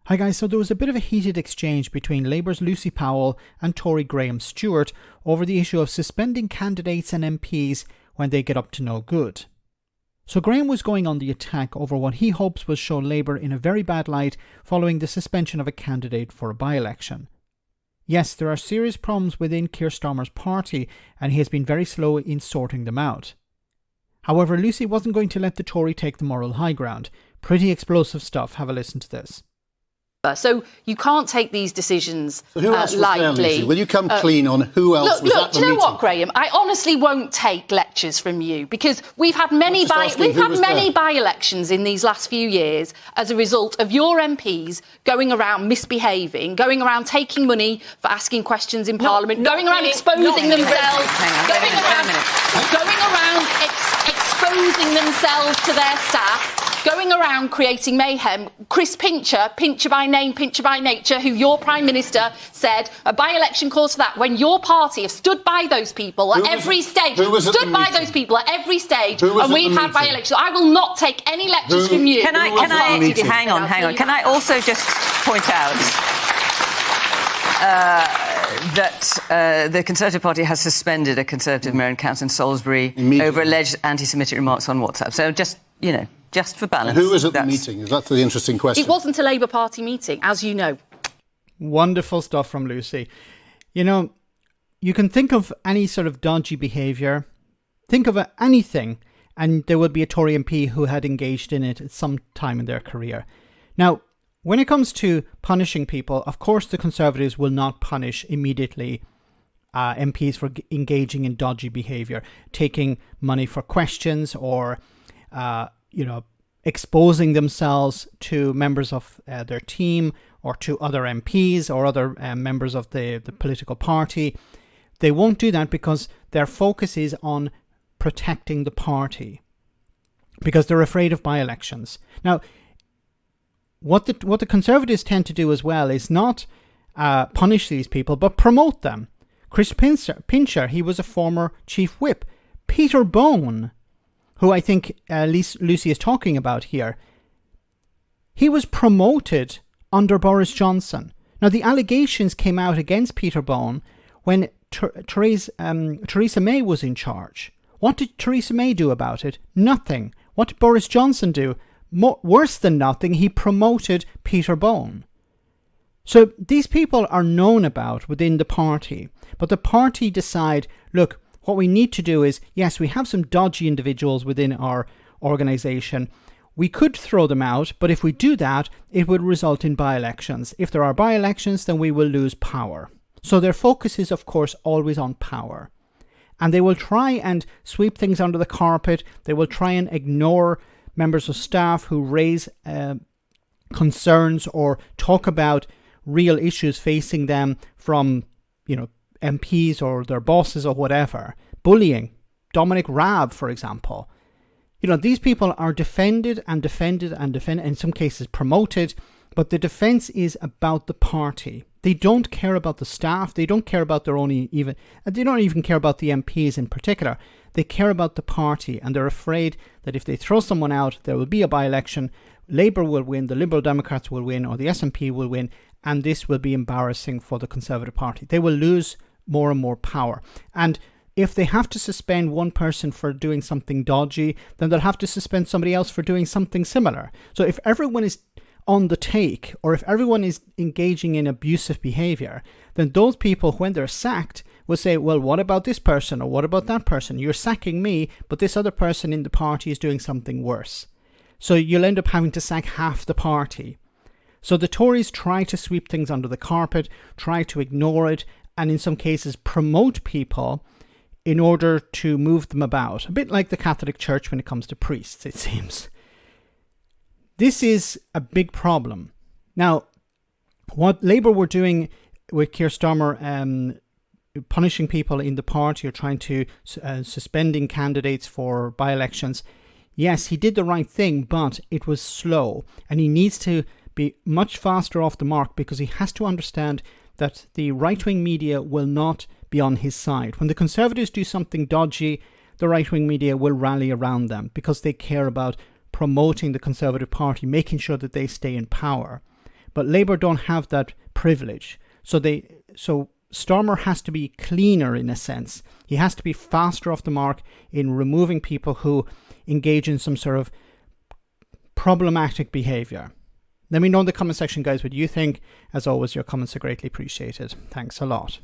Hi guys, so there was a bit of a heated exchange between Labour's Lucy Powell and Tory Graham Stuart over the issue of suspending candidates and MPs when they get up to no good. So Graham was going on the attack over what he hopes will show Labour in a very bad light following the suspension of a candidate for a by-election. Yes, there are serious problems within Keir Starmer's party and he has been very slow in sorting them out. However, Lucy wasn't going to let the Tory take the moral high ground. Pretty explosive stuff. Have a listen to this. So you can't take these decisions so who else was lightly. There, Lucy? Will you come clean on who else was at the do you know meeting? what, Graham? I honestly won't take lectures from you because we've had many by-elections in these last few years as a result of your MPs going around misbehaving, going around taking money for asking questions in Parliament, going around exposing themselves, exposing themselves to their staff, going around creating mayhem. Chris Pincher by name, Pincher by nature, who your Prime Minister said a by-election calls for that, when your party have stood by those people at every stage, and we've had by-elections. I will not take any lectures from you. Can I hang on. Can I also just point out that the Conservative Party has suspended a Conservative mayor and council in Salisbury over alleged anti-Semitic remarks on WhatsApp. So just for balance. And who was at the meeting? That's the interesting question. It wasn't a Labour Party meeting, as you know. Wonderful stuff from Lucy. You know, you can think of any sort of dodgy behaviour, think of anything, and there would be a Tory MP who had engaged in it at some time in their career. Now, when it comes to punishing people, of course the Conservatives will not punish immediately MPs for engaging in dodgy behaviour, taking money for questions or exposing themselves to members of their team or to other MPs or other members of the political party. They won't do that because their focus is on protecting the party, because they're afraid of by-elections. Now, what the Conservatives tend to do as well is not punish these people, but promote them. Chris Pincher, he was a former chief whip. Peter Bone, who I think Lucy is talking about here, he was promoted under Boris Johnson. Now, the allegations came out against Peter Bone when Theresa May was in charge. What did Theresa May do about it? Nothing. What did Boris Johnson do? Worse than nothing, he promoted Peter Bone. So these people are known about within the party, but the party decide, look, what we need to do is, yes, we have some dodgy individuals within our organisation. We could throw them out, but if we do that, it would result in by-elections. If there are by-elections, then we will lose power. So their focus is, of course, always on power. And they will try and sweep things under the carpet. They will try and ignore members of staff who raise concerns or talk about real issues facing them from, MPs or their bosses or whatever. Bullying. Dominic Raab, for example. These people are defended, in some cases promoted, but the defense is about the party. They don't care about the staff. They don't care about their own they don't even care about the MPs in particular. They care about the party, and they're afraid that if they throw someone out, there will be a by-election. Labour will win, the Liberal Democrats will win, or the SNP will win, and this will be embarrassing for the Conservative Party. They will lose more and more power. And if they have to suspend one person for doing something dodgy, then they'll have to suspend somebody else for doing something similar. So if everyone is on the take, or if everyone is engaging in abusive behaviour, then those people, when they're sacked, will say, well, what about this person, or what about that person? You're sacking me, but this other person in the party is doing something worse. So you'll end up having to sack half the party. So the Tories try to sweep things under the carpet, try to ignore it, and in some cases promote people in order to move them about. A bit like the Catholic Church when it comes to priests, it seems. This is a big problem. Now, what Labour were doing with Keir Starmer punishing people in the party or trying to suspending candidates for by-elections, yes, he did the right thing, but it was slow, and he needs to be much faster off the mark because he has to understand that the right-wing media will not be on his side. When the Conservatives do something dodgy, the right-wing media will rally around them because they care about promoting the Conservative Party, making sure that they stay in power. But Labour don't have that privilege. So Stormont has to be cleaner in a sense. He has to be faster off the mark in removing people who engage in some sort of problematic behaviour. Let me know in the comment section, guys, what you think. As always, your comments are greatly appreciated. Thanks a lot.